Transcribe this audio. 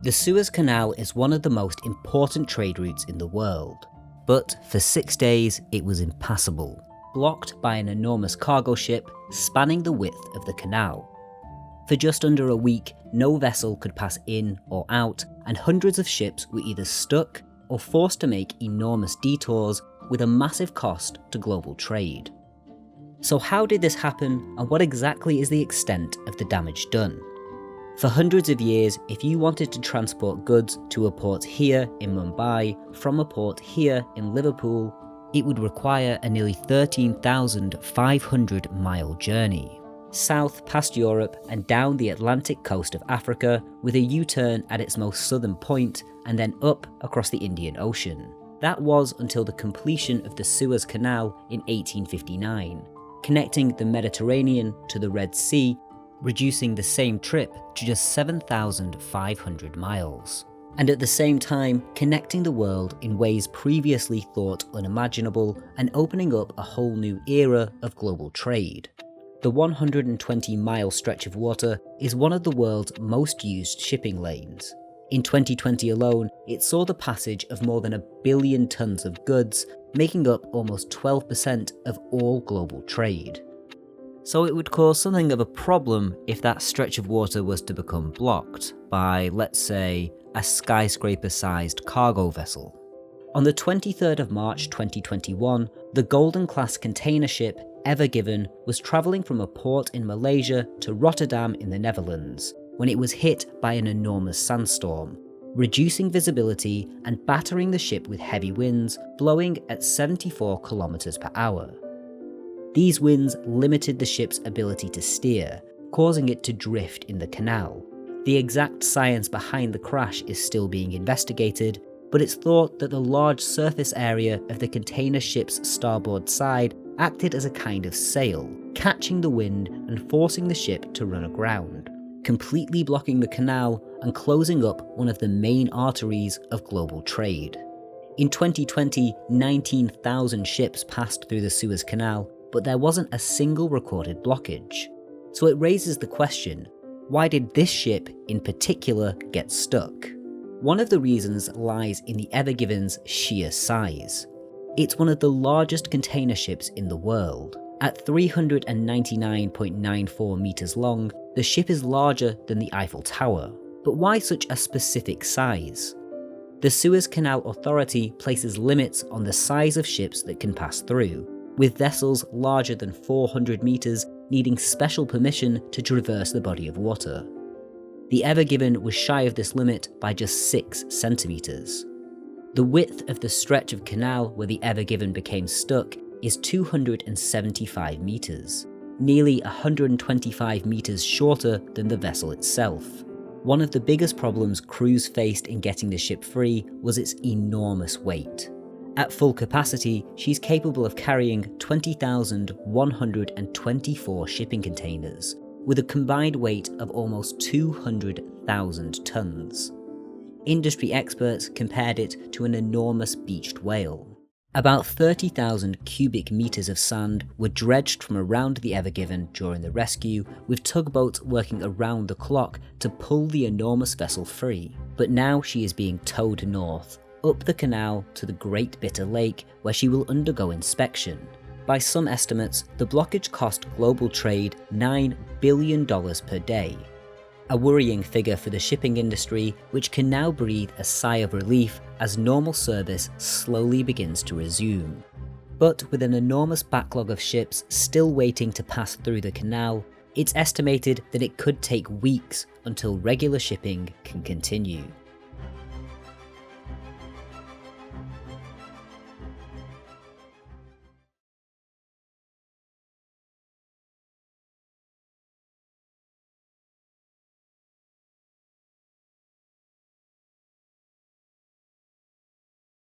The Suez Canal is one of the most important trade routes in the world, but for 6 days it was impassable, blocked by an enormous cargo ship spanning the width of the canal. For just under a week, no vessel could pass in or out, and hundreds of ships were either stuck or forced to make enormous detours with a massive cost to global trade. So how did this happen, and what exactly is the extent of the damage done? For hundreds of years, if you wanted to transport goods to a port here in Mumbai from a port here in Liverpool, it would require a nearly 13,500-mile journey, south past Europe and down the Atlantic coast of Africa, with a U-turn at its most southern point and then up across the Indian Ocean. That was until the completion of the Suez Canal in 1859, connecting the Mediterranean to the Red Sea, reducing the same trip to just 7,500 miles. And at the same time, connecting the world in ways previously thought unimaginable and opening up a whole new era of global trade. The 120-mile stretch of water is one of the world's most used shipping lanes. In 2020 alone, it saw the passage of more than 1 billion tons of goods, making up almost 12% of all global trade. So it would cause something of a problem if that stretch of water was to become blocked by, let's say, a skyscraper-sized cargo vessel. On the 23rd of March 2021, the Golden-class container ship Ever Given was travelling from a port in Malaysia to Rotterdam in the Netherlands when it was hit by an enormous sandstorm, reducing visibility and battering the ship with heavy winds blowing at 74 kilometers per hour. These winds limited the ship's ability to steer, causing it to drift in the canal. The exact science behind the crash is still being investigated, but it's thought that the large surface area of the container ship's starboard side acted as a kind of sail, catching the wind and forcing the ship to run aground, completely blocking the canal and closing up one of the main arteries of global trade. In 2020, 19,000 ships passed through the Suez Canal, but there wasn't a single recorded blockage. So it raises the question, why did this ship in particular get stuck? One of the reasons lies in the Ever Given's sheer size. It's one of the largest container ships in the world. At 399.94 meters long, the ship is larger than the Eiffel Tower. But why such a specific size? The Suez Canal Authority places limits on the size of ships that can pass through, with vessels larger than 400 meters needing special permission to traverse the body of water. The Ever Given was shy of this limit by just 6 centimeters. The width of the stretch of canal where the Ever Given became stuck is 275 meters, nearly 125 meters shorter than the vessel itself. One of the biggest problems crews faced in getting the ship free was its enormous weight. At full capacity, she's capable of carrying 20,124 shipping containers, with a combined weight of almost 200,000 tons. Industry experts compared it to an enormous beached whale. About 30,000 cubic meters of sand were dredged from around the Ever Given during the rescue, with tugboats working around the clock to pull the enormous vessel free. But now she is being towed north, up the canal to the Great Bitter Lake, where she will undergo inspection. By some estimates, the blockage cost global trade $9 billion per day. A worrying figure for the shipping industry, which can now breathe a sigh of relief as normal service slowly begins to resume. But with an enormous backlog of ships still waiting to pass through the canal, it's estimated that it could take weeks until regular shipping can continue.